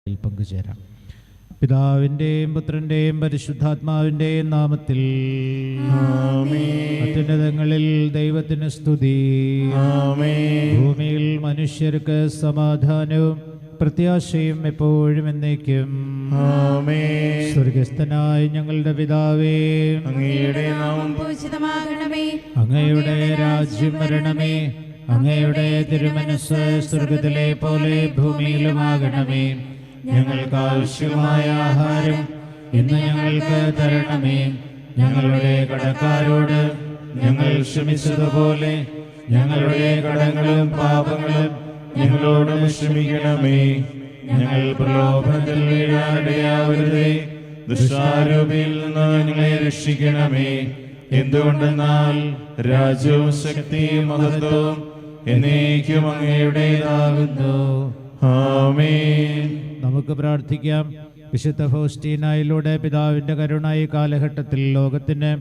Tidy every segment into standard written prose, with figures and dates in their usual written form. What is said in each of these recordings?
പങ്കുചേരാം. പിതാവിന്റെയും പുത്രന്റെയും പരിശുദ്ധാത്മാവിന്റെയും നാമത്തിൽ അത്യുന്നതങ്ങളിൽ ദൈവത്തിന് സ്തുതി. ഭൂമിയിൽ മനുഷ്യർക്ക് സമാധാനവും പ്രത്യാശയും എപ്പോഴും എന്നേക്കും. സ്വർഗസ്ഥനായ ഞങ്ങളുടെ പിതാവേ, അങ്ങയുടെ നാമം പൂജിതമാകണമേ, അങ്ങയുടെ രാജ്യം വരണമേ, അങ്ങയുടെ തിരുമനസ്സ് സ്വർഗത്തിലെ പോലെ ഭൂമിയിലുമാകണമേ. ഞങ്ങൾക്ക് ആവശ്യമായ ആഹാരം ഇന്ന് ഞങ്ങൾക്ക് തരണമേ. ഞങ്ങളുടെ കടക്കാരോട് ഞങ്ങൾ ക്ഷമിച്ചതുപോലെ ഞങ്ങളുടെ കടങ്ങളും പാപങ്ങളും ഞങ്ങളോടും ക്ഷമിക്കണമേ. ഞങ്ങൾ പ്രലോഭനത്തിൽ വീഴാനിടയാവരുതേ, ദുഷ്ടാരൂപിയിൽ നിന്ന് ഞങ്ങളെ രക്ഷിക്കണമേ. എന്തുകൊണ്ടെന്നാൽ രാജ്യവും ശക്തിയും മഹത്വവും എന്നേക്കും അങ്ങയുടേതാകുന്നു. ആമേൻ. നമുക്ക് പ്രാർത്ഥിക്കാം. വിശുദ്ധ ഫൗസ്റ്റീനായിലൂടെ പിതാവിൻ്റെ കരുണ ഈ കാലഘട്ടത്തിൽ ലോകത്തിന്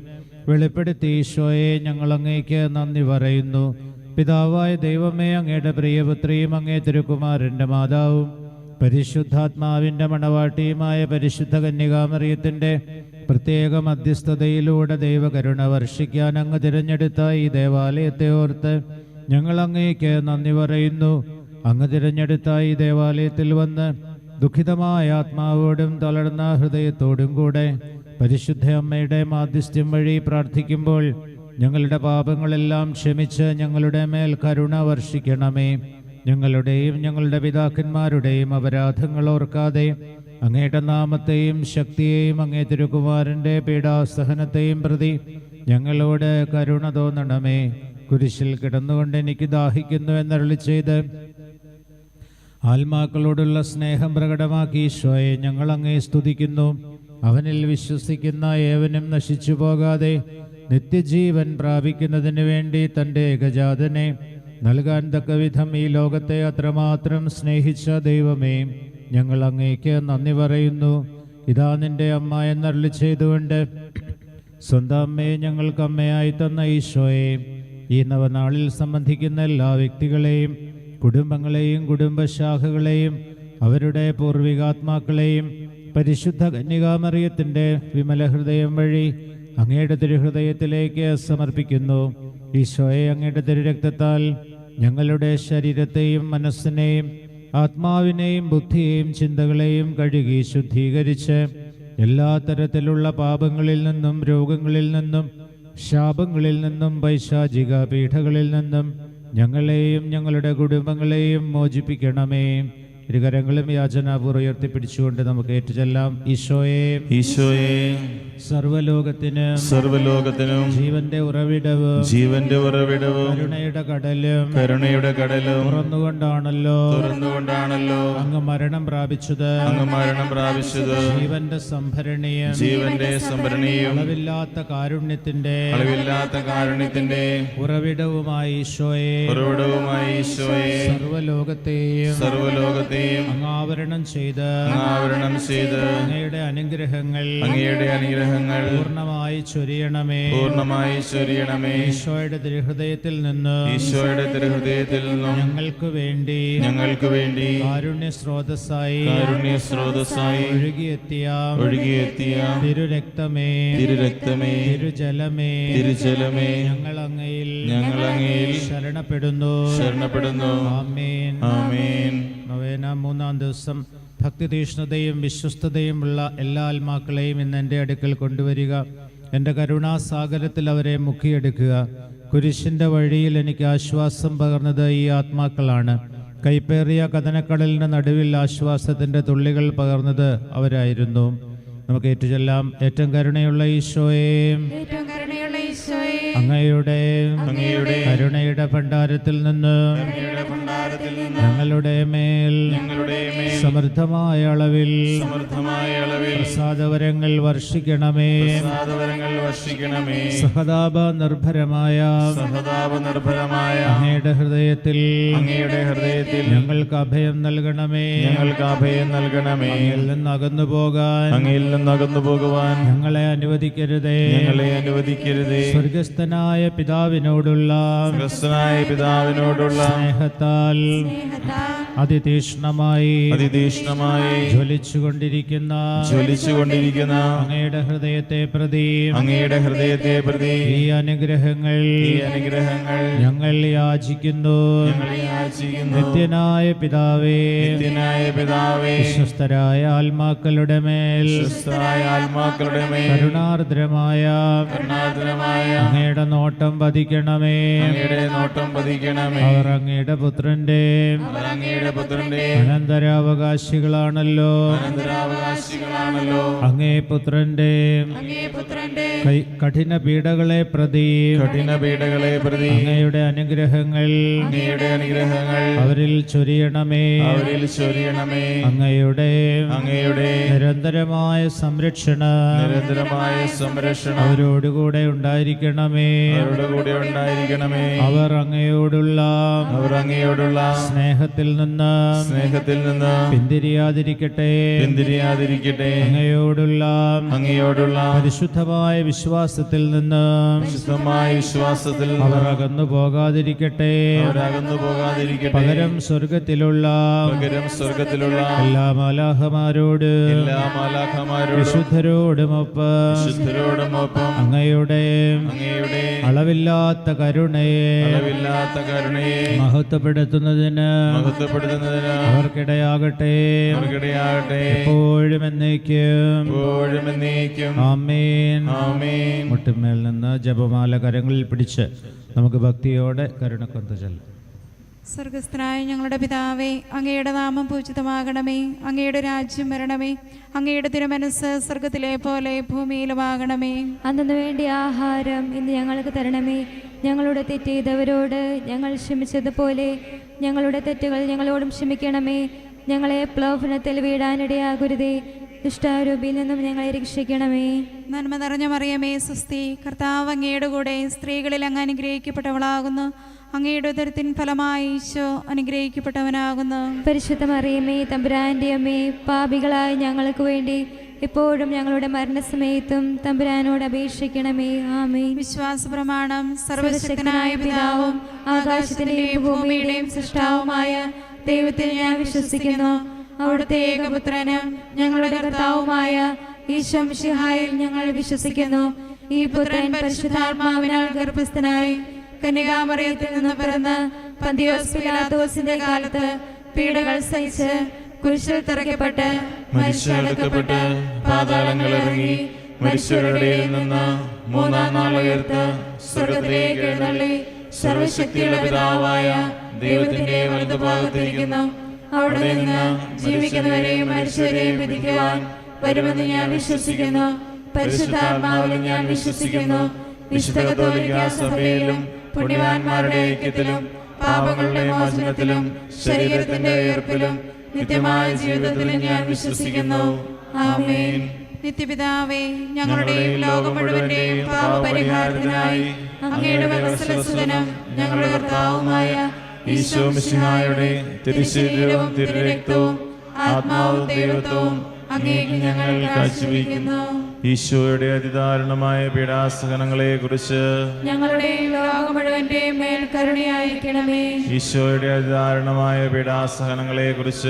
വെളിപ്പെടുത്തി ഈശോയെ ഞങ്ങൾ അങ്ങേക്ക് നന്ദി പറയുന്നു. പിതാവായ ദൈവമേ, അങ്ങയുടെ പ്രിയപുത്രിയും അങ്ങേ തിരുക്കുമാരൻ്റെ മാതാവും പരിശുദ്ധാത്മാവിൻ്റെ മണവാട്ടിയുമായ പരിശുദ്ധ കന്യകാമറിയത്തിൻ്റെ പ്രത്യേക മധ്യസ്ഥതയിലൂടെ ദൈവകരുണ വർഷിക്കാൻ അങ്ങ് തിരഞ്ഞെടുത്ത ഈ ദേവാലയത്തെ ഓർത്ത് ഞങ്ങൾ അങ്ങേക്ക് നന്ദി പറയുന്നു. അങ്ങ് തിരഞ്ഞെടുത്ത ഈ ദേവാലയത്തിൽ വന്ന് ദുഃഖിതമായ ആത്മാവോടും തളർന്ന ഹൃദയത്തോടും കൂടെ പരിശുദ്ധ അമ്മയുടെ മാധ്യസ്ഥ്യം വഴി പ്രാർത്ഥിക്കുമ്പോൾ ഞങ്ങളുടെ പാപങ്ങളെല്ലാം ക്ഷമിച്ച് ഞങ്ങളുടെ മേൽ കരുണ വർഷിക്കണമേ. ഞങ്ങളുടെയും ഞങ്ങളുടെ പിതാക്കന്മാരുടെയും അപരാധങ്ങൾ ഓർക്കാതെ അങ്ങയുടെ നാമത്തെയും ശക്തിയെയും അങ്ങേ തിരുക്കുമാരൻ്റെ പീഡാസഹനത്തെയും പ്രതി ഞങ്ങളോട് കരുണ തോന്നണമേ. കുരിശിൽ കിടന്നുകൊണ്ട് എനിക്ക് ദാഹിക്കുന്നു എന്നരുളി ചെയ്ത് ആത്മാക്കളോടുള്ള സ്നേഹം പ്രകടമാക്കി ഈശോയെ ഞങ്ങൾ അങ്ങേ സ്തുതിക്കുന്നു. അവനിൽ വിശ്വസിക്കുന്ന ഏവനും നശിച്ചു പോകാതെ നിത്യജീവൻ പ്രാപിക്കുന്നതിന് വേണ്ടി തൻ്റെ ഏകജാതനെ നൽകാൻ തക്കവിധം ഈ ലോകത്തെ അത്രമാത്രം സ്നേഹിച്ച ദൈവമേ, ഞങ്ങൾ അങ്ങേക്ക് നന്ദി പറയുന്നു. ഇതാ നിന്റെ അമ്മ എന്നരുളി ചെയ്തുകൊണ്ട് സ്വന്തം അമ്മയെ ഞങ്ങൾക്ക് അമ്മയായി തന്ന ഈശോയെ, ഈ നവനാളിൽ സംബന്ധിക്കുന്ന എല്ലാ വ്യക്തികളെയും കുടുംബങ്ങളെയും കുടുംബശാഖകളെയും അവരുടെ പൂർവികാത്മാക്കളെയും പരിശുദ്ധ കന്യകാമറിയത്തിൻ്റെ വിമല ഹൃദയം വഴി അങ്ങയുടെ തിരുഹൃദയത്തിലേക്ക് സമർപ്പിക്കുന്നു. ഈശോയെ, അങ്ങയുടെ തിരുരക്തത്താൽ ഞങ്ങളുടെ ശരീരത്തെയും മനസ്സിനെയും ആത്മാവിനെയും ബുദ്ധിയെയും ചിന്തകളെയും കഴുകി ശുദ്ധീകരിച്ച് എല്ലാ തരത്തിലുള്ള പാപങ്ങളിൽ നിന്നും രോഗങ്ങളിൽ നിന്നും ശാപങ്ങളിൽ നിന്നും പൈശാചിക പീഠകളിൽ നിന്നും ഞങ്ങളെയും ഞങ്ങളുടെ കുടുംബങ്ങളെയും മോചിപ്പിക്കണമേ. ഇരുകരങ്ങളും യാചനാപൂർവ്വം ഉയർത്തിപ്പിടിച്ചുകൊണ്ട് നമുക്ക് ഏറ്റുചൊല്ലാം. ഈശോയെ, ഈശോയെ, സർവ്വലോകത്തിനും ജീവന്റെ ഉറവിടവും കരുണയുടെ കടലും തുറന്നുകൊണ്ടാണല്ലോ അങ്ങ് മരണം പ്രാപിച്ചത്. ജീവന്റെ സംഭരണിയും അളവില്ലാത്ത കാരുണ്യത്തിന്റെ ഉറവിടവുമായി ഈശോയെ, സർവ്വലോകത്തെയും ആവരണം ചെയ്ത് അങ്ങയുടെ അനുഗ്രഹങ്ങൾ പൂർണ്ണമായി ചൊരിയണമേ. ഈശോയുടെ തിരുഹൃദയത്തിൽ നിന്ന് ഞങ്ങൾക്ക് വേണ്ടി കാരുണ്യ സ്രോതസ്സായി ഒഴുകിയെത്തിയ തിരുരക്തമേ, തിരുജലമേ, ഞങ്ങൾ അങ്ങയിൽ ശരണപ്പെടുന്നു. ആമേൻ. നൊവേന മൂന്നാം ദിവസം ഭക്തിതീഷ്ണതയും വിശ്വസ്തതയുമുള്ള എല്ലാ ആത്മാക്കളെയും ഇന്ന് എൻ്റെ അടുക്കൽ കൊണ്ടുവരിക. എൻ്റെ കരുണാസാഗരത്തിൽ അവരെ മുക്കിയെടുക്കുക. കുരിശിൻ്റെ വഴിയിൽ എനിക്ക് ആശ്വാസം പകർന്നത് ഈ ആത്മാക്കളാണ്. കൈപ്പേറിയ കഥനക്കടലിൻ്റെ നടുവിൽ ആശ്വാസത്തിൻ്റെ തുള്ളികൾ പകർന്നത് അവരായിരുന്നു. നമുക്ക് ഏറ്റുചൊല്ലാം. ഏറ്റവും കരുണയുള്ള ഈശോയെ, അങ്ങയുടെ കരുണയുടെ ഭണ്ഡാരത്തിൽ നിന്ന് ഞങ്ങളുടെ മേൽ സമൃദ്ധമായ അളവിൽ പ്രസാദവരങ്ങൾ വർഷിക്കണമേ. സഹതാപ നിർഭരമായ അങ്ങയുടെ ഹൃദയത്തിൽ ഞങ്ങൾക്ക് അഭയം നൽകണമേ. അങ്ങയിൽ നിന്ന് അകന്നു പോകുവാൻ ഞങ്ങളെ അനുവദിക്കരുതേ. സ്വർഗസ്ഥനായ പിതാവിനോടുള്ള സ്നേഹത്താൽ സ്നേഹത്താൽ അതിതീക്ഷ്ണമായി ജ്വലിച്ചുകൊണ്ടിരിക്കുന്ന അങ്ങയുടെ ഹൃദയത്തെ പ്രതി ഈ അനുഗ്രഹങ്ങൾ ഞങ്ങൾ യാചിക്കുന്നു. നിത്യനായ പിതാവേ, വിശ്വസ്തരായ ആത്മാക്കളുടെ മേൽ കരുണാർദ്രമായ അങ്ങയുടെ നോട്ടം പതിക്കണമേ. അവർ അങ്ങയുടെ പുത്രന്റെ അനന്തരാവകാശികളാണല്ലോ. അങ്ങേ പുത്രന്റെ കഠിന പീഡകളെ പ്രതി അങ്ങയുടെ അനുഗ്രഹങ്ങൾ അവരിൽ ചൊരിയണമേ. അങ്ങയുടെ നിരന്തരമായ സംരക്ഷണം അവരോടുകൂടെ ഉണ്ടായിരിക്കണമേ. അവർ അങ്ങയോടുള്ള സ്നേഹത്തിൽ നിന്ന് പിന്തിരിയാതിരിക്കട്ടെ. അങ്ങയോടുള്ള പരിശുദ്ധമായ വിശ്വാസത്തിൽ നിന്ന് അവർ അകന്നു പോകാതിരിക്കട്ടെ. പകരം സ്വർഗത്തിലുള്ള എല്ലാ മാലാഖമാരോട് വിശുദ്ധരോടുമൊപ്പം അങ്ങയുടെ അളവില്ലാത്ത കരുണയെ മഹത്വപ്പെടുത്തുന്നതിന് അവർക്കിടയാകട്ടെ എപ്പോഴും എന്നേക്കും. ആമേൻ. മുട്ടുമേൽ നിന്ന് ജപമാല കരങ്ങളിൽ പിടിച്ച് നമുക്ക് ഭക്തിയോടെ കരുണക്കൊന്ത ചൊല്ലാം. സ്വർഗസ്ഥനായ ഞങ്ങളുടെ പിതാവേ, അങ്ങയുടെ നാമം പൂജിതമാകണമേ. അങ്ങയുടെ രാജ്യം വരണമേ. അങ്ങയുടെ തിരുമനസ്സ് സ്വർഗത്തിലെ പോലെ ഭൂമിയിലുമാകണമേ. അന്നു വേണ്ടി ആഹാരം ഇന്ന് ഞങ്ങൾക്ക് തരണമേ. ഞങ്ങളുടെ തെറ്റ് ചെയ്തവരോട് ഞങ്ങൾ ക്ഷമിച്ചതുപോലെ ഞങ്ങളുടെ തെറ്റുകൾ ഞങ്ങളോടും ക്ഷമിക്കണമേ. ഞങ്ങളെ പ്രലോഭനത്തിൽ വീഴാനിടയാകരുതേ. ദുഷ്ടാരൂപിയിൽ നിന്നും ഞങ്ങളെ രക്ഷിക്കണമേ. നന്മ നിറഞ്ഞ മറിയമേ, സ്വസ്തി. കർത്താവ് അങ്ങയുടെ കൂടെ സ്ത്രീകളിൽ അങ്ങ് അനുഗ്രഹിക്കപ്പെട്ടവളാകുന്നു. അങ്ങയുടെ ഉദരത്തിൻ ഫലമായി ഈശോ അനുഗ്രഹിക്കപ്പെട്ടവനാകുന്നു. പരിശുദ്ധ മറിയമേ, തമ്പുരാന്റെ അമ്മേ, പാപികളായ ഞങ്ങൾക്ക് വേണ്ടി ഇപ്പോഴും ഞങ്ങളുടെ മരണസമയത്തും തമ്പുരാനോട് അപേക്ഷിക്കണമേ. ആമേൻ. വിശ്വാസ പ്രമാണം. സർവശക്തനായ പിതാവും ആകാശത്തിന്റെയും ഭൂമിയുടെയും സൃഷ്ടാവുമായ ദൈവത്തിൽ ഞാൻ വിശ്വസിക്കുന്നു. അവിടുത്തെ ഏകപുത്രനും ഞങ്ങളുടെ കർത്താവുമായ ഈശോ മിശിഹായിൽ ഞങ്ങൾ വിശ്വസിക്കുന്നു. ഈ പുത്രൻ പരിശുദ്ധാത്മാവിനാൽ ഗർഭസ്ഥനായി കന്യകാമറിയത്തിൽ നിന്ന് പിറന്ന് പന്തിയോസ് പിലാത്തോസിന്റെ കാലത്ത് പീഡകൾ സഹിച്ച് കുരിശിൽ തറയ്ക്കപ്പെട്ട് മരിച്ചടക്കപ്പെട്ട് പാതാളങ്ങളിറങ്ങി മരിച്ചവരുടെ നിന്ന് മൂന്നാം നാൾ ഉയർത്ത് സ്വർഗ്ഗത്തിലേക്ക് എഴുന്നള്ളി സർവശക്തിയുള്ള പിതാവായ ദൈവത്തിന്റെ വലതുഭാഗത്തിരിക്കുന്നു. അവിടെ നിന്ന് ജീവിക്കുന്നവരെയും മരിച്ചവരെയും വിധിക്കുവാൻ വരുമെന്ന് ഞാൻ വിശ്വസിക്കുന്നു. പരിശുദ്ധാത്മാവിലും ഞാൻ വിശ്വസിക്കുന്നു. വിശുദ്ധ കത്തോലിക്കാ സഭയിലും പുണ്യവാന്മാരുടെ ഐക്യത്തിലും പാപങ്ങളുടെ മോചനത്തിലും ശരീരത്തിന്റെ ഉയർപ്പിലും നിത്യമായ ജീവിതത്തിലും ഞാൻ വിശ്വസിക്കുന്നു. ആമേൻ. നിത്യപിതാവേ, ഞങ്ങളുടെയും ലോകം മുഴുവന്റെയും പാപപരിഹാരത്തിനായി അങ്ങയുടെ വത്സലസുതനും ഞങ്ങളുടെ കർത്താവുമായ ഈശോ മിശിഹായുടെ തിരുശരീരവും തിരുരക്തവും ആത്മാവും ദൈവത്വവും അങ്ങേക്ക് ഞങ്ങൾ കാഴ്ചവെക്കുന്നു. ഈശോയുടെ അതിദാരുണമായ പീഡാസഹനങ്ങളെ കുറിച്ച് ഞങ്ങളുടെയും ലോകം മുഴുവന്റെയും മേൽ കരുണയായിരിക്കണമേ. ഈശോയുടെ അതിദാരുണമായ പീഡാസഹനങ്ങളെ കുറിച്ച്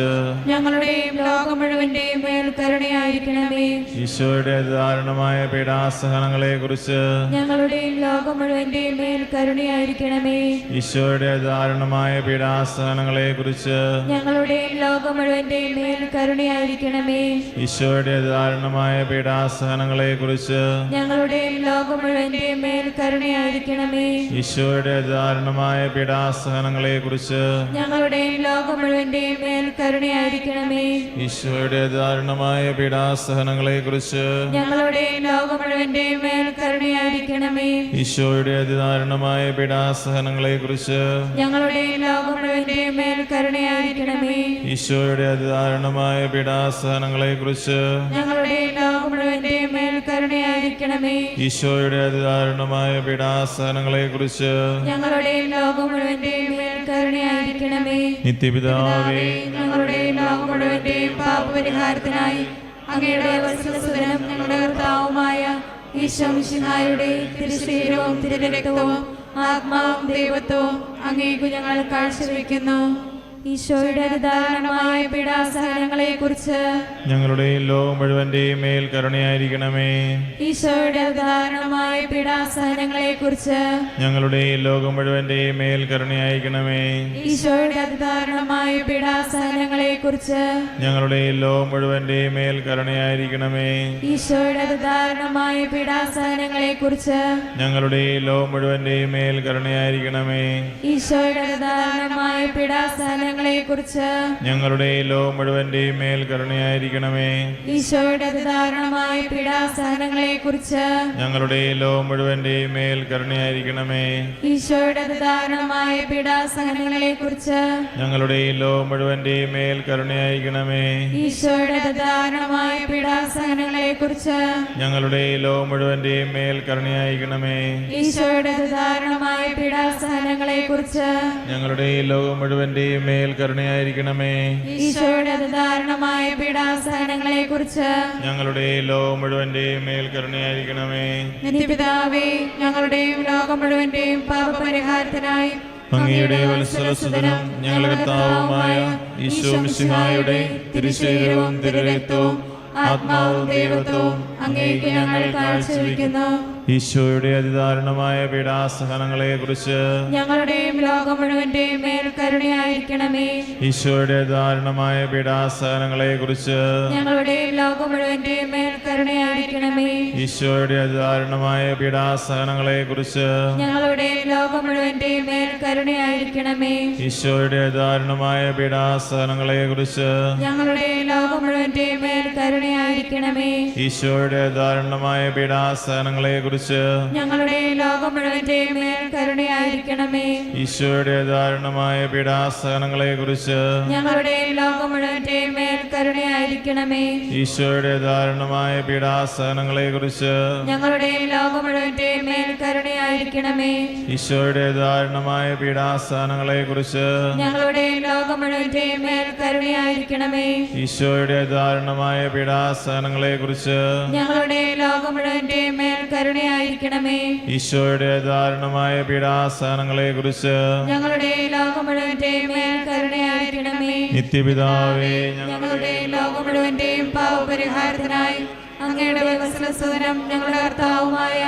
ഞങ്ങളുടെയും ലോകം മുഴുവന്റെയും മേൽ കരുണയായിരിക്കണമേ. ഈശോയുടെ അതിദാരുണമായ പീഡാസഹനങ്ങളെ കുറിച്ച് ഞങ്ങളുടെയും ലോകം മുഴുവന്റെയും മേൽ കരുണയായിരിക്കണമേ. ഈശോയുടെ അതിദാരുണമായ പീഡാസഹനങ്ങളെ കുറിച്ച് ഞങ്ങളുടെയും ലോകം മുഴുവന്റെയും മേൽ കരുണയായിരിക്കണമേ. ഈശോയുടെ അതിദാരുണമായ പീഡാസഹനങ്ങളെ കുറിച്ച് ഞങ്ങളുടെയും ലോകം മുഴുവന്റെയും മേൽ കരുണയായിരിക്കണമേ. ഈശോയുടെ അതിദാരുണമായ പീഡാസഹനങ്ങളെ കുറിച്ച് ഞങ്ങളുടെയും ലോകം മുഴുവന്റെയും മേൽ കരുണയായിരിക്കണമേ. ഈശോയുടെ അതിദാരുണമായ പീഡാസഹനങ്ങളെ കുറിച്ച് ഞങ്ങളുടെയും ലോകം മുഴുവന്റെയും മേൽ കരുണയായിരിക്കണമേ. ഈശോയുടെ അതിദാരുണമായ പീഡാസഹനങ്ങളെ കുറിച്ച് ഞങ്ങളുടെയും ലോകം മുഴുവന്റെയും മേൽ കരുണയായിരിക്കണമേ. ഈശോയുടെ അതിദാരുണമായ പീഡാസഹനങ്ങളെ കുറിച്ച് ഞങ്ങളുടെയും ലോകം മുഴുവന്റെയും മേൽ കരുണയായിരിക്കണമേ. ഈശോയുടെ അതിദാരുണമായ പീഡാസഹനങ്ങളെ കുറിച്ച് ഞങ്ങളുടെയും ലോകം മുഴുവന്റെയും മേൽ കരുണയായിരിക്കണമേ. നിത്യപിതാവേ, ഞങ്ങളുടെയും ലോകം മുഴുവന്റെയും പാപപരിഹാരത്തിനായി അങ്ങയുടെ വത്സലസുതനും ഞങ്ങളുടെ കർത്താവുമായ ഈശോ മിശിഹായുടെ തിരുശരീരവും തിരുരക്തവും ആത്മാവും ദൈവത്വവും അങ്ങേക്കു ഞങ്ങൾ കാഴ്ചവെക്കുന്നു. ഈശോയുടെ അതിദാരുണമായ പീഡാസഹനങ്ങളെക്കുറിച്ച് ഞങ്ങളുടെയും ലോകം മുഴുവന്റെയും മേൽ കരുണയായിരിക്കണമേ. ഈശോയുടെ അതിദാരുണമായ പീഡാസഹനങ്ങളെക്കുറിച്ച് ഞങ്ങളുടെയും ലോകം മുഴുവന്റെയും മേൽ കരുണയായിരിക്കണമേ. ഈശോയുടെ അതിദാരുണമായ പീഡാസഹനങ്ങളെക്കുറിച്ച് ഞങ്ങളുടെയും ലോകം മുഴുവന്റെയും മേൽ കരുണയായിരിക്കണമേ. ഈശോയുടെ അതിദാരുണമായ പീഡാസഹനങ്ങളെക്കുറിച്ച് ഞങ്ങളുടെയും ലോകം മുഴുവന്റെയും മേൽ കരുണയായിരിക്കണമേ. ഈശോയുടെ അതിദാരുണമായ പീഡാസഹനങ്ങളെക്കുറിച്ച് ഞങ്ങളുടെയും ലോകം മുഴുവന്റെയും മേൽ കരുണയായിരിക്കണമേ. ഈശോയുടെ അതിദാരുണമായ പീഡാസഹനങ്ങളെക്കുറിച്ച് ഞങ്ങളുടെയും ലോകം മുഴുവന്റെയും മേൽ കരുണയായിരിക്കണമേ. ഈശോയുടെ അതിദാരുണമായ പീഡാസഹനങ്ങളെക്കുറിച്ച് ഞങ്ങളുടെയും ലോകം മുഴുവന്റെയും മേൽ കരുണയായിരിക്കണമേ. ഈശോയുടെ അതിദാരുണമായ പീഡാസഹനങ്ങളെക്കുറിച്ച് ഞങ്ങളുടെയും ലോകം മുഴുവന്റെയും മേൽ കരുണയായിരിക്കണമേ. ഈശോയുടെ അതിദാരുണമായ പീഡാസഹനങ്ങളെക്കുറിച്ച് ഞങ്ങളുടെയും ലോകം മുഴുവന്റെയും മേൽ കരുണയായിരിക്കണമേ. ഈശോയുടെ അതിദാരുണമായ പീഡാസഹനങ്ങളെക്കുറിച്ച് ഞങ്ങളുടെയും ലോകം മുഴുവന്റെയും മേൽ കരുണയായിരിക്കണമേ. നിത്യപിതാവേ, ഞങ്ങളുടെയും ലോകം മുഴുവന്റെയും പാപപരിഹാരത്തിനായി അങ്ങയുടെ വത്സലസുതനും ഞങ്ങളുടെ കർത്താവുമായ ഈശോ മിശിഹായുടെ തിരുശരീരവും തിരുരക്തവും ആത്മാവും ദൈവത്വവും അങ്ങേക്ക് ഞങ്ങൾ കാഴ്ചവെക്കുന്നു. ഈശോയുടെ അതിദാരുണമായ പീഡാസഹനങ്ങളെക്കുറിച്ച് ഞങ്ങളുടെയും ലോകം മുഴുവന്റെയും മേൽ കരുണയായിരിക്കണമേ. ഈശോയുടെ അതിദാരുണമായ പീഡാസഹനങ്ങളെക്കുറിച്ച് ഞങ്ങളുടെയും ലോകം മുഴുവന്റെയും മേൽ കരുണയായിരിക്കണമേ. ഈശോയുടെ അതിദാരുണമായ പീഡാസഹനങ്ങളെക്കുറിച്ച് ഞങ്ങളുടെയും ലോകം മുഴുവന്റെയും മേൽ കരുണയായിരിക്കണമേ. ഈശോയുടെ അതിദാരുണമായ പീഡാസഹനങ്ങളെക്കുറിച്ച് ഞങ്ങളുടെയും ലോകം മുഴുവന്റെയും മേൽ കരുണയായിരിക്കണമേ. ഈശോയുടെ അതിദാരുണമായ പീഡാസഹനങ്ങളെക്കുറിച്ച് ഞങ്ങളുടെയും ലോകം മുഴുവന്റെയും മേൽ കരുണയായിരിക്കണമേ. ഈശോയുടെ അതിദാരുണമായ പീഡാസഹനങ്ങളെക്കുറിച്ച് ഞങ്ങളുടെയും ലോകം മുഴുവന്റെയും മേൽ കരുണയായിരിക്കണമേ. ഈശോയുടെ അതിദാരുണമായ പീഡാസഹനങ്ങളെക്കുറിച്ച് ഞങ്ങളുടെയും ലോകം മുഴുവന്റെയും മേൽ കരുണയായിരിക്കണമേ. ഈശോയുടെ അതിദാരുണമായ പീഡാസഹനങ്ങളെക്കുറിച്ച് ഞങ്ങളുടെയും ലോകം മുഴുവന്റെയും മേൽ കരുണയായിരിക്കണമേ. ഈശോയുടെ അതിദാരുണമായ പീഡാസഹനങ്ങളെക്കുറിച്ച് ഞങ്ങളുടെയും ലോകം മുഴുവന്റെയും മേൽ കരുണയായിരിക്കണമേ. ഈശോയുടെ അതിദാരുണമായ പീഡാസഹനങ്ങളെക്കുറിച്ച് ഞങ്ങളുടെയും ലോകം മുഴുവന്റെയും മേൽ കരുണയായിരിക്കണമേ. നിത്യപിതാവേ, ഞങ്ങളുടെയും ലോകം മുഴുവന്റെയും പാപപരിഹാരത്തിനായി അങ്ങയുടെ വത്സലസുതനും ഞങ്ങളുടെ കർത്താവുമായ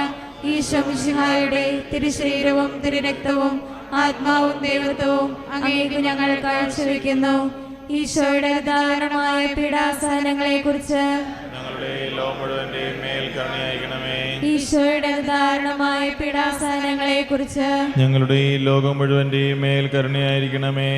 ഈശോ മിശിഹായുടെ തിരുശരീരവും തിരുരക്തവും ആത്മാവും ദൈവത്വവും അങ്ങേക്ക് ഞങ്ങൾ കാഴ്ചവെക്കുന്നു. ഈശോയുടെ ദാരുണമായ പീഡാസഹനങ്ങളെക്കുറിച്ച് ഞങ്ങളുടെ ലോകം മുഴുവന്റെയും മേൽ കരുണയായിരിക്കണമേ. ഈശോയുടെ ദാരുണമായ പീഡാസഹനങ്ങളെക്കുറിച്ച് ഞങ്ങളുടെ ലോകം മുഴുവന്റെയും മേൽ കരുണയായിരിക്കണമേ.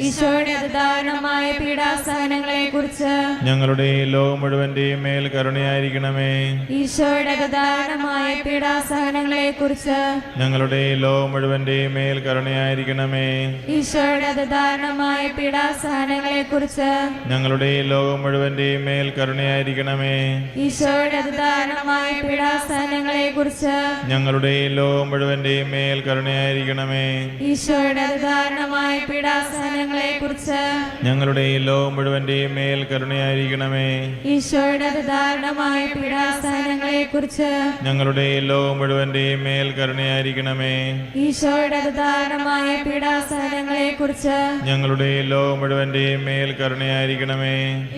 ഈശോയുടെ ദാരുണമായ പീഡാസഹനങ്ങളെക്കുറിച്ച് ഞങ്ങളുടെ ലോകം മുഴുവന്റെയും മേൽ കരുണയായിരിക്കണമേ. ഈശോയുടെ ദാരുണമായ പീഡാസഹനങ്ങളെക്കുറിച്ച് ഞങ്ങളുടെ ലോകം മുഴുവന്റെയും മേൽ കരുണയായിരിക്കണമേ. ഈശോയുടെ ദാരുണമായ പീഡാസഹനങ്ങളെക്കുറിച്ച് ഞങ്ങളുടെ ലോകം മുഴുവന്റെയും മേൽ കരുണയായിരിക്കണമേ. ഈശോയുടെ ദാരുണമായ പീഡാസഹനങ്ങളെക്കുറിച്ച് ഞങ്ങളുടെ ലോകം മുഴുവന്റെയും മേൽ കരുണയായിരിക്കണമേ. ഈശോയുടെ ദാരുണമായ പീഡാസഹനങ്ങളെക്കുറിച്ച് ഞങ്ങളുടെ ലോകം മുഴുവന്റെയും മേൽ കരുണയായിരിക്കണമേ. ഈശോയുടെ ദാരുണമായ പീഡാസഹനങ്ങളെക്കുറിച്ച് ഞങ്ങളുടെ ലോകം മുഴുവന്റെയും മേൽ കരുണയായിരിക്കണമേ. ഈശോയുടെ ദാരുണമായ പീഡാസഹനങ്ങളെക്കുറിച്ച് ഞങ്ങളുടെ ലോകം മുഴുവന്റെയും മേൽ കരുണയായിരിക്കണമേ.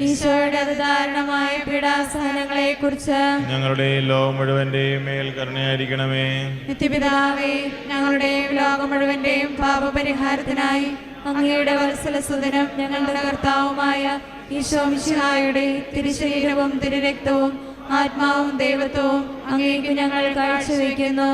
ഈശോയുടെ ദാരുണമായ പീഡാസഹനങ്ങളെക്കുറിച്ച് ഞങ്ങളുടെ ലോകം മുഴുവന്റെയും മേൽ കരുണയായിരിക്കണമേ. നിത്യപിതാവേ, ഞങ്ങളുടെയും ലോകം മുഴുവന്റെയും പാപപരിഹാരത്തിനായി അങ്ങയുടെ വത്സലസുതനും ഞങ്ങളുടെ കർത്താവുമായ ഈശോ മിശിഹായുടെ തിരുശരീരവും തിരുരക്തവും ആത്മാവും ദൈവത്വവും അങ്ങേക്ക് ഞങ്ങൾ കാഴ്ചവെക്കുന്നു.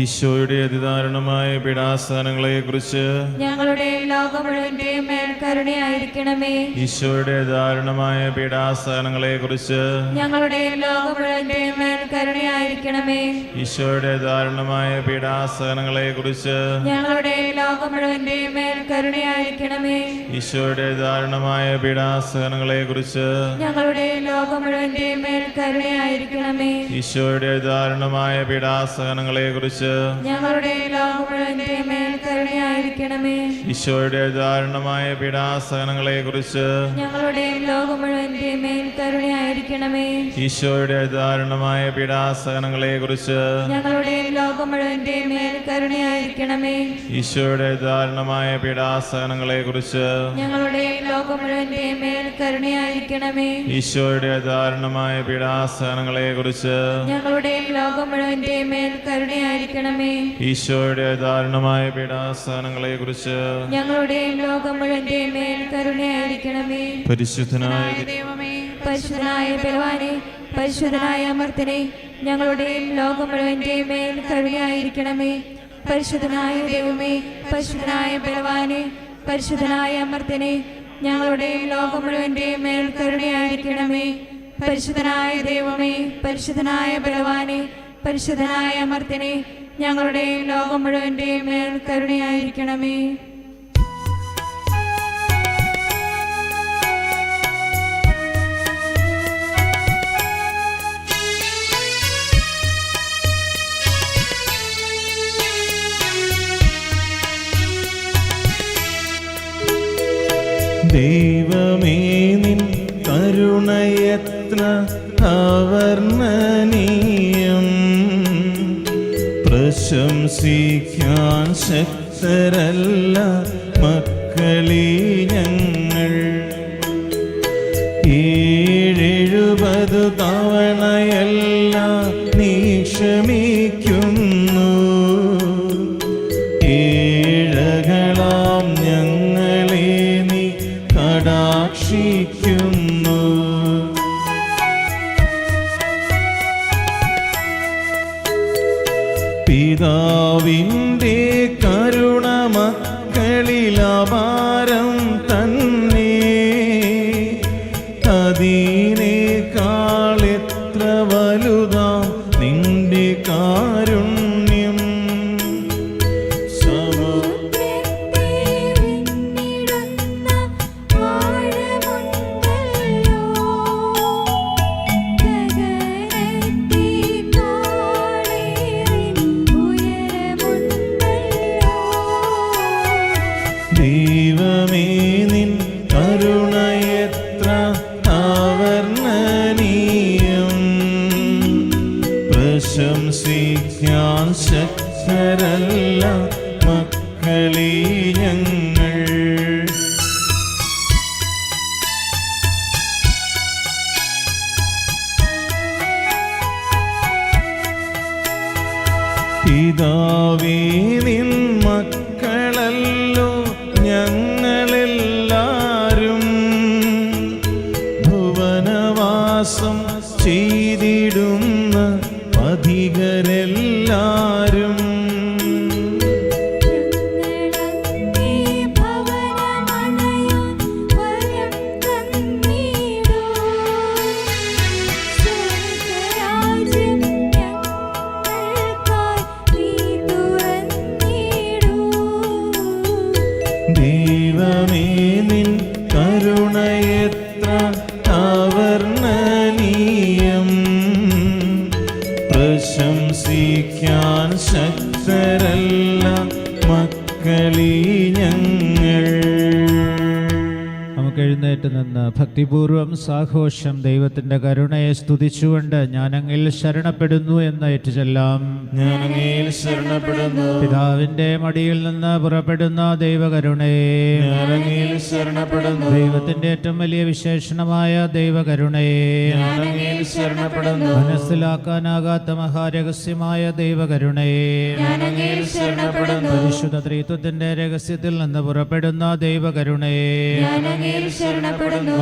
ഈശോയുടെ അതിദാരുണമായ പീഡാസഹനങ്ങളെക്കുറിച്ച് ഞങ്ങളുടെ ലോകം മുഴുവന്റെയും മേൽ കരുണയായിരിക്കണമേ. ഈശോയുടെ അതിദാരുണമായ പീഡാസഹനങ്ങളെക്കുറിച്ച് ഞങ്ങളുടെ ലോകം മുഴുവന്റെയും മേൽ കരുണയായിരിക്കണമേ. ഈശോയുടെ അതിദാരുണമായ പീഡാസഹനങ്ങളെക്കുറിച്ച് ഞങ്ങളുടെ ലോകം മുഴുവന്റെയും മേൽ കരുണയായിരിക്കണമേ. ഈശോയുടെ അതിദാരുണമായ പീഡാസഹനങ്ങളെക്കുറിച്ച് ഞങ്ങളുടെ ലോകം മുഴുവന്റെയും മേൽ കരുണയായിരിക്കണമേ. ഈശോയുടെ അതിദാരുണമായ പീഡാസഹനങ്ങളെക്കുറിച്ച് ഞങ്ങളുടെ ലോകം മുഴുവന്റെയും മേൽ കരുണയായിരിക്കണമേ. ഈശോയുടെ ദാരുണമായ പീഡാസഹനങ്ങളെക്കുറിച്ച് ഞങ്ങളുടെയും ലോകം മുഴുവന്റെയും മേൽ കരുണയായിരിക്കണമേ. ഈശോയുടെ ദാരുണമായ പീഡാസഹനങ്ങളെക്കുറിച്ച് ഞങ്ങളുടെയും ലോകം മുഴുവന്റെയും മേൽ കരുണയായിരിക്കണമേ. ഈശോയുടെ ദാരുണമായ പീഡാസഹനങ്ങളെക്കുറിച്ച് ഞങ്ങളുടെയും ലോകം മുഴുവന്റെയും മേൽ കരുണയായിരിക്കണമേ. ഈശോയുടെ ദാരുണമായ പീഡാസഹനങ്ങളെക്കുറിച്ച് ഞങ്ങളുടെയും ലോകം മുഴുവന്റെയും മേൽ കരുണയായിരിക്കണമേ. ഈശോയുടെ ദാരുണമായ പീഡാസഹനങ്ങളെക്കുറിച്ച് ഞങ്ങളുടെയും ലോകം മുഴുവന്റെയും മേൽ കരുണയായിരിക്കണമേ. പരിശുദ്ധനായ ദൈവമേ, പരിശുദ്ധനായ ബലവാനെ, പരിശുദ്ധനായ അമർത്തനെ, ഞങ്ങളുടെയും ലോകം മുഴുവന്റെയും മേൽ കരുണയായിരിക്കണമേ. പരിശുദ്ധനായ ദൈവമേ, പരിശുദ്ധനായ ബലവാനെ, പരിശുദ്ധനായ അമർത്തനെ, ഞങ്ങളുടെയും ലോകം മുഴുവന്റെയും മേൽ കരുണയായിരിക്കണമേ. പരിശുദ്ധനായ ദൈവമേ, പരിശുദ്ധനായ ബലവാനെ, പരിശുദ്ധനായ അമർത്തനെ, ഞങ്ങളുടെയും ലോകം മുഴുവന്റെയും മേൽ കരുണയായിരിക്കണമേ. ദൈവമേ നിൻ കരുണയത്ര അവർണ്ണനീയം, പ്രശംസിക്കാൻ ശക്തരല്ല മക്കളീ ഞങ്ങൾ. 70 തവണയല്ല നീ ക്ഷമിക്കുന്നു, ഏഴകളാം ഞങ്ങളെ നീ കടാക്ഷിക്കുന്നു. പിതാവിൻ്റെ കരുണ മക്കളിൽ അപാരം തന്നെ, അതിനേക്കാൾ എത്ര വലുതാം നിന്റെ കാരുണ്യം. ദൈവമേ നിൻ കരുണയത്ര അവർണ്ണനീയം, പ്രശംസിക്കാൻ ശക്തരല്ല മക്കളീ ഞങ്ങൾ. പിതാവേ നിൻ മക്കളല്ലോ ഞങ്ങളെല്ലാരും, ഭുവനവാസം ചെയ്തിടുന്ന അധികരെല്ലാരും. ദൈവമേ നിൻ കരുണയത്ര അവർണ്ണനീയം, പ്രശംസിക്കാൻ ശക്തരല്ല മക്കളീ ഞങ്ങൾ. നമുക്ക് എഴുന്നേറ്റ് നിന്ന് ഭക്തിപൂർവം സാഘോഷം ദൈവത്തിൻ്റെ കരുണയെ സ്തുതിച്ചുകൊണ്ട് ഞാനങ്ങിൽ ശരണപ്പെടുന്നു എന്ന് ഏറ്റുചൊല്ലാം. ഞാനങ്ങയിൽ ശരണപ്പെടുന്നു, പിതാവിൻ്റെ മടിയിൽ നിന്ന് പുറപ്പെടുന്ന ദൈവകരുണയെ, ഞാനങ്ങയിൽ ശരണപ്പെടുന്നു. ദൈവത്തിൻ്റെ ഏറ്റവും വലിയ വിശേഷണമായ ദൈവകരുണയെ, ഞാനങ്ങയിൽ ശരണപ്പെടുന്നു. മനസ്സിലാക്കാനാകാത്ത മഹാരഹസ്യമായ ദൈവകരുണയെ, ഞാനങ്ങയിൽ ശരണപ്പെടുന്നു. പരിശുദ്ധ ത്രിത്വത്തിന്റെ രഹസ്യത്തിൽ നിന്ന് പുറപ്പെടുന്ന ദൈവകരുണയെ, ഞാനങ്ങയിൽ ശരണപ്പെടുന്നു.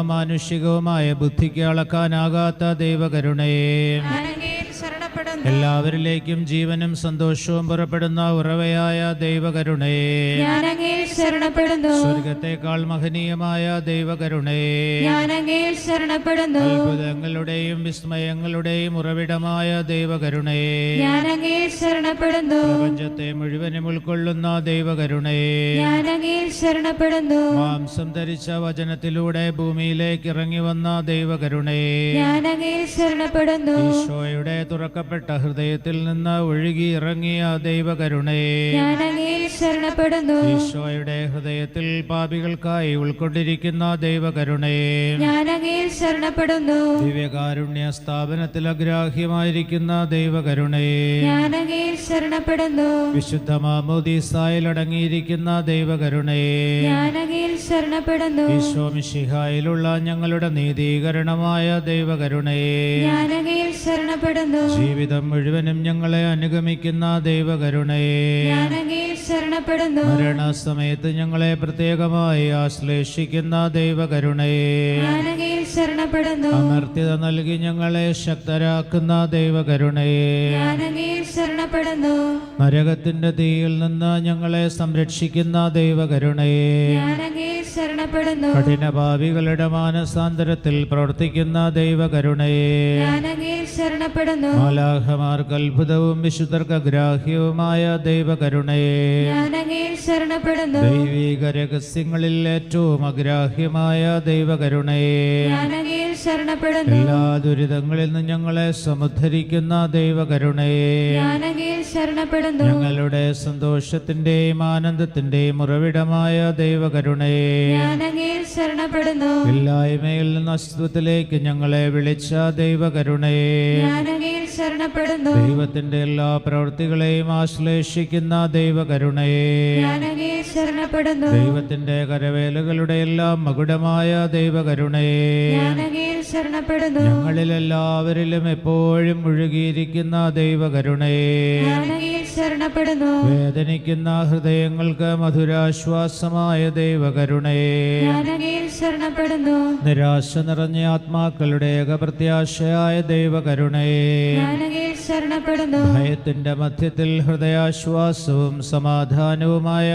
മാനുഷികവുമായ ബുദ്ധിക്ക് അളക്കാനാകാത്ത ദൈവകരുണയെ, ഞാനങ്ങയിൽ ശരണപ്പെടുന്നു. എല്ലാവരിലേക്കും ജീവനും സന്തോഷവും പുറപ്പെടുന്ന ഉറവയായ ദൈവകരുണയെ, ഞാനങ്ങയിൽ ശരണപ്പെടുന്നു. സ്വർഗത്തെക്കാൾ മഹനീയമായ ദൈവകരുണയെ, ഞാനങ്ങയിൽ ശരണപ്പെടുന്നു. അത്ഭുതങ്ങളുടെയും വിസ്മയങ്ങളുടെയും ഉറവിടമായ ദൈവകരുണയെ, ഞാനങ്ങയിൽ ശരണപ്പെടുന്നു. പ്രപഞ്ചത്തെ മുഴുവനും ഉൾക്കൊള്ളുന്ന ദൈവകരുണയെ, ഞാനങ്ങയിൽ ശരണപ്പെടുന്നു. മാംസം ധരിച്ച വചനത്തിലൂടെ ഭൂമിയിലേക്ക് ഇറങ്ങി വന്ന ദൈവകരുണയെ, ഞാനങ്ങയിൽ ശരണപ്പെടുന്നു. ഈശോയുടെ തുറക്കപ്പെട്ട ഹൃദയത്തിൽ നിന്ന് ഒഴുകി ഇറങ്ങിയ ദൈവകരുണയെ ഞാൻ അങ്ങയിൽ ശരണപ്പെടുന്നു. ഈശോയുടെ ഹൃദയത്തിൽ പാപികൾക്കായി ഉൾക്കൊണ്ടിരിക്കുന്ന ദൈവകരുണയെ ഞാൻ അങ്ങയിൽ ശരണപ്പെടുന്നു. ദിവ്യകാരുണ്യ സ്ഥാപനത്തിൽ അഗ്രാഹ്യമായിരിക്കുന്ന ദൈവകരുണയെ ഞാൻ അങ്ങയിൽ ശരണപ്പെടുന്നു. വിശുദ്ധ മാമോദീസായിൽ അടങ്ങിയിരിക്കുന്ന ദൈവകരുണയെ ഞാൻ അങ്ങയിൽ ശരണപ്പെടുന്നു. ഈശോ മിശിഹായിലുള്ള ഞങ്ങളുടെ നീതീകരണമായ ദൈവകരുണയെ ഞാൻ അങ്ങയിൽ ശരണപ്പെടുന്നു. ജീവിതം മുഴുവനും ഞങ്ങളെ അനുഗമിക്കുന്ന ദൈവകരുണയെ ഞാൻ അങ്ങയിൽ ശരണപ്പെടുന്നു. മരണസമയത്ത് ഞങ്ങളെ പ്രത്യേകമായി ആശ്ലേഷിക്കുന്ന ദൈവകരുണയെ ഞാൻ അങ്ങയിൽ ശരണപ്പെടുന്നു. അമർത്യത നൽകി ഞങ്ങളെ ശക്തരാക്കുന്ന ദൈവകരുണയെ ഞാൻ അങ്ങയിൽ ശരണപ്പെടുന്നു. നരകത്തിന്റെ തീയിൽ നിന്ന് ഞങ്ങളെ സംരക്ഷിക്കുന്ന ദൈവകരുണയെ ഞാൻ അങ്ങയിൽ ശരണപ്പെടുന്നു. കഠിനപാപികളുടെ മാനസാന്തരത്തിൽ പ്രവർത്തിക്കുന്ന ദൈവകരുണയെ ഞാൻ അങ്ങയിൽ ശരണപ്പെടുന്നു. മാലാഖമാർക്ക് അത്ഭുതവും വിശുദ്ധർക്ക് അഗ്രാഹ്യവുമായ ദൈവകരുണയെ ഞാൻ അങ്ങയിൽ ശരണപ്പെടുന്നു. ദൈവിക രഹസ്യങ്ങളിൽ ഏറ്റവും അഗ്രാഹ്യമായ ദൈവകരുണയെ ഞാൻ അങ്ങയിൽ ശരണപ്പെടുന്നു. എല്ലാ ദുരിതങ്ങളിൽ നിന്നും ഞങ്ങളെ സമുദ്ധരിക്കുന്ന ദൈവകരുണയെ ഞാൻ അങ്ങയിൽ ശരണപ്പെടുന്നു. ഞങ്ങളുടെ സന്തോഷത്തിന്റെയും ആനന്ദത്തിന്റെയും ഉറവിടമായ ദൈവകരുണയെ ഞാൻ അങ്ങയിൽ ശരണപ്പെടുന്നു. ഇല്ലായ്മയിൽ നിന്ന് അസ്തിത്വത്തിലേക്ക് ഞങ്ങളെ വിളിച്ച ദൈവകരുണയെ ഞാൻ അങ്ങയിൽ ശരണപ്പെടുന്നു. ദൈവത്തിന്റെ എല്ലാ പ്രവൃത്തികളെയും ആശ്ലേഷിക്കുന്ന ദൈവകരുണയെ ഞാൻ അങ്ങയിൽ ശരണപ്പെടുന്നു. ദൈവത്തിന്റെ കരവേലകളുടെ എല്ലാം മകുടമായ ദൈവകരുണയെ ഞാൻ അങ്ങയിൽ ശരണപ്പെടുന്നു. ഞങ്ങളിലെല്ലാവരിലും എപ്പോഴും മുഴുകിയിരിക്കുന്ന ദൈവകരുണയെ ഞാൻ അങ്ങയിൽ ശരണപ്പെടുന്നു. വേദനിക്കുന്ന ഹൃദയങ്ങൾക്ക് മധുരാശ്വാസമായ ദൈവകരുണയെ ഞാൻ അങ്ങയിൽ ശരണപ്പെടുന്നു. നിരാശ നിറഞ്ഞ ആത്മാക്കളുടെ ഏകപ്രത്യാശയായ ദൈവകരുണയെ ഞാൻ അങ്ങയിൽ ശരണപ്പെടുന്നു. ഭയത്തിന്റെ മധ്യത്തിൽ ഹൃദയാശ്വാസവും സമാധാനവുമായ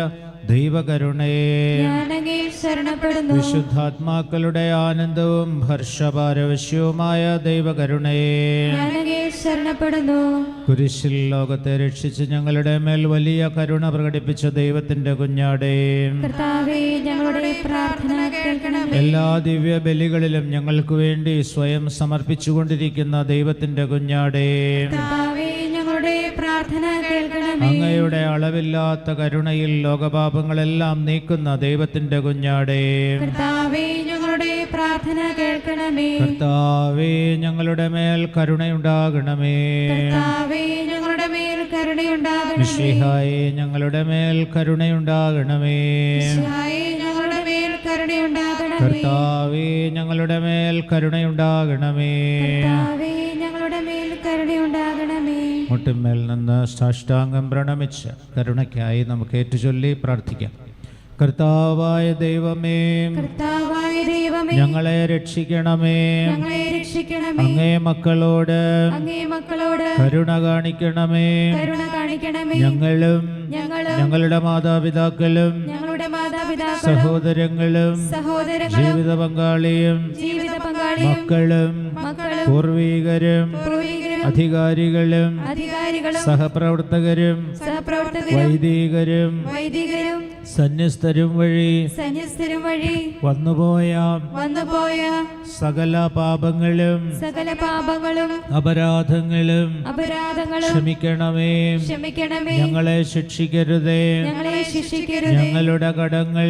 ദൈവകരുണയെ ഞാൻ അങ്ങയിൽ ശരണപ്പെടുന്നു. വിശുദ്ധാത്മാക്കളുടെ ആനന്ദവും ഹർഷപാരവശ്യവുമായ ദൈവകരുണയെ ഞാൻ അങ്ങയിൽ ശരണപ്പെടുന്നു. കുരിശിൽ ലോകത്തെ രക്ഷിച്ച് ഞങ്ങളുടെ മേൽ വലിയ കരുണ പ്രകടിപ്പിച്ച ദൈവത്തിന്റെ കുഞ്ഞാടേ കർത്താവേ, ഞങ്ങളുടെ പ്രാർത്ഥന കേൾക്കണമേ. എല്ലാ ദിവ്യ ബലികളിലും ഞങ്ങൾക്ക് വേണ്ടി സ്വയം സമർപ്പിച്ചുകൊണ്ടിരിക്കുന്ന ദൈവത്തിന്റെ കുഞ്ഞാടേ കർത്താവേ, ഞങ്ങളുടെ പ്രാർത്ഥന കേൾക്കണമേ. അങ്ങയുടെ അളവില്ലാത്ത കരുണയിൽ ലോകപാപങ്ങളെല്ലാം നീക്കുന്ന ദൈവത്തിന്റെ കുഞ്ഞാടേ കർത്താവേ, ഞങ്ങളുടെ പ്രാർത്ഥന കേൾക്കണമേ. കർത്താവേ, ഞങ്ങളുടെ മേൽ കരുണയുണ്ടാകണമേ. കർത്താവേ, ഞങ്ങളുടെ മേൽ കരുണയുണ്ടാകണമേ. മിശിഹായേ, ഞങ്ങളുടെ മേൽ കരുണയുണ്ടാകണമേ. മിശിഹായേ, ഞങ്ങളുടെ മേൽ കരുണയുണ്ടാകണമേ. കർത്താവേ, ഞങ്ങളുടെ മേൽ കരുണയുണ്ടാകണമേ. കർത്താവേ, ഞങ്ങളുടെ മേൽ കരുണയുണ്ടാകണമേ. മുട്ടിന്മേൽ നിന്ന് സാഷ്ടാംഗം പ്രണമിച്ച് കരുണയ്ക്കായി നമുക്ക് ഏറ്റുചൊല്ലി പ്രാർത്ഥിക്കാം. കർത്താവായ ദൈവമേ, കർത്താവായ ദൈവമേ, ഞങ്ങളെ രക്ഷിക്കണമേ. ഞങ്ങളെ രക്ഷിക്കണമേ. അങ്ങേ മക്കളോട് അങ്ങേ മക്കളോട് കരുണ കാണിക്കണമേ. കരുണ കാണിക്കണമേ. ഞങ്ങളും ഞങ്ങളുടെ മാതാപിതാക്കളും ഞങ്ങളുടെ മാതാപിതാക്കളും സഹോദരങ്ങളും സഹോദരങ്ങളും ജീവിത പങ്കാളിയും ജീവിത പങ്കാളിയും മക്കളും പൂർവീകരും അധികാരികളും സഹപ്രവർത്തകരും വൈദികരും സന്യസ്തരും വഴി വന്നുപോയ സകല പാപങ്ങളും അപരാധങ്ങളും ക്ഷമിക്കണമേ. ഞങ്ങളെ ശിക്ഷിക്കരുതേ. ഞങ്ങളുടെ കടങ്ങൾ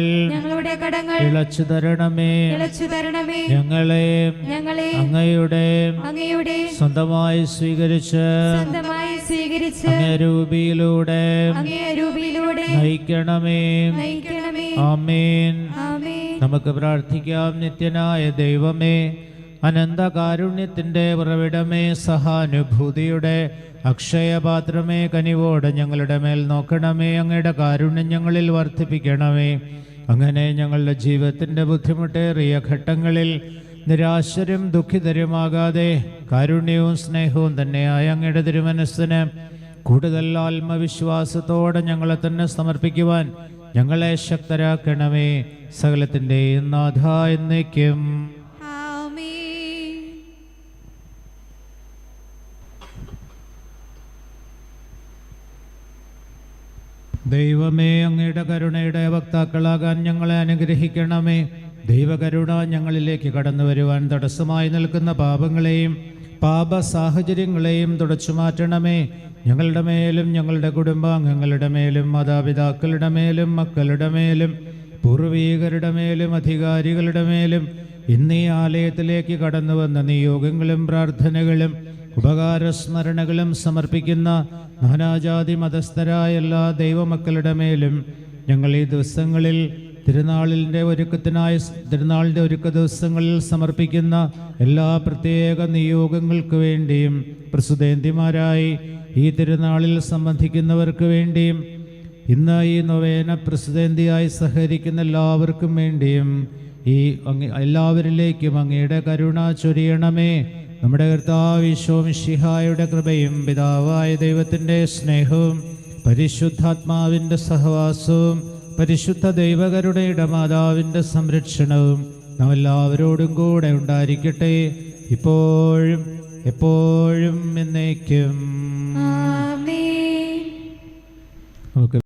ഇളച്ചു തരണമേ. ഞങ്ങളെ അങ്ങയുടെ സ്വന്തമായി സ്വീകരിച്ച് അങ്ങേ രൂപിയിലൂടെ നയിക്കണമേ. ആമേൻ. നമുക്ക് പ്രാർത്ഥിക്കാം. നിത്യനായ ദൈവമേ, അനന്തകാരുണ്യത്തിന്റെ ഉറവിടമേ, സഹാനുഭൂതിയുടെ അക്ഷയപാത്രമേ, കനിവോടെ ഞങ്ങളുടെ മേൽ നോക്കണമേ. അങ്ങയുടെ കാരുണ്യം ഞങ്ങളിൽ വർദ്ധിപ്പിക്കണമേ. അങ്ങനെ ഞങ്ങളുടെ ജീവിതത്തിൻ്റെ ബുദ്ധിമുട്ടേറിയ ഘട്ടങ്ങളിൽ നിരാശരും ദുഃഖിതരുമാകാതെ കാരുണ്യവും സ്നേഹവും തന്നെയായ അങ്ങയുടെ തിരുമനസ്സിന് കൂടുതൽ ആത്മവിശ്വാസത്തോടെ ഞങ്ങളെ തന്നെ സമർപ്പിക്കുവാൻ ഞങ്ങളെ ശക്തരാക്കണമേ. സകലത്തിൻ്റെയും നാഥ എന്നേക്കും. ദൈവമേ, അങ്ങയുടെ കരുണയുടെ വക്താക്കളാകാൻ ഞങ്ങളെ അനുഗ്രഹിക്കണമേ. ദൈവകരുണ ഞങ്ങളിലേക്ക് കടന്നു വരുവാൻ തടസ്സമായി നിൽക്കുന്ന പാപങ്ങളെയും പാപ സാഹചര്യങ്ങളെയും തുടച്ചു മാറ്റണമേ. ഞങ്ങളുടെ മേലും ഞങ്ങളുടെ കുടുംബാംഗങ്ങളുടെ മേലും മാതാപിതാക്കളുടെ മേലും മക്കളുടെ മേലും പൂർവീകരുടെ മേലും അധികാരികളുടെ മേലും ഇന്നീ ആലയത്തിലേക്ക് കടന്നു വന്ന നിയോഗങ്ങളും പ്രാർത്ഥനകളും ഉപകാരസ്മരണകളും സമർപ്പിക്കുന്ന നാനാജാതി മതസ്ഥരായ എല്ലാ ദൈവമക്കളുടെ മേലും ഞങ്ങൾ ഈ ദിവസങ്ങളിൽ തിരുനാളിൻ്റെ ഒരുക്ക ദിവസങ്ങളിൽ സമർപ്പിക്കുന്ന എല്ലാ പ്രത്യേക നിയോഗങ്ങൾക്ക് വേണ്ടിയും പ്രസുതേന്തിമാരായി ഈ തിരുനാളിൽ സംബന്ധിക്കുന്നവർക്ക് വേണ്ടിയും ഇന്ന് ഈ നൊവേന പ്രസിദ്ധന്തിയായി സഹകരിക്കുന്ന എല്ലാവർക്കും വേണ്ടിയും ഈ എല്ലാവരിലേക്കും അങ്ങയുടെ കരുണ ചൊരിയണമേ. നമ്മുടെ കർത്താവ് ഈശോ മിശിഹായുടെ കൃപയും പിതാവായ ദൈവത്തിൻ്റെ സ്നേഹവും പരിശുദ്ധാത്മാവിൻ്റെ സഹവാസവും പരിശുദ്ധ ദൈവകരുണയുടെ മാതാവിൻ്റെ സംരക്ഷണവും നാം എല്ലാവരോടും കൂടെ ഉണ്ടായിരിക്കട്ടെ, ഇപ്പോഴും എപ്പോഴും എന്നേക്കും. ആമേൻ. നമുക്ക്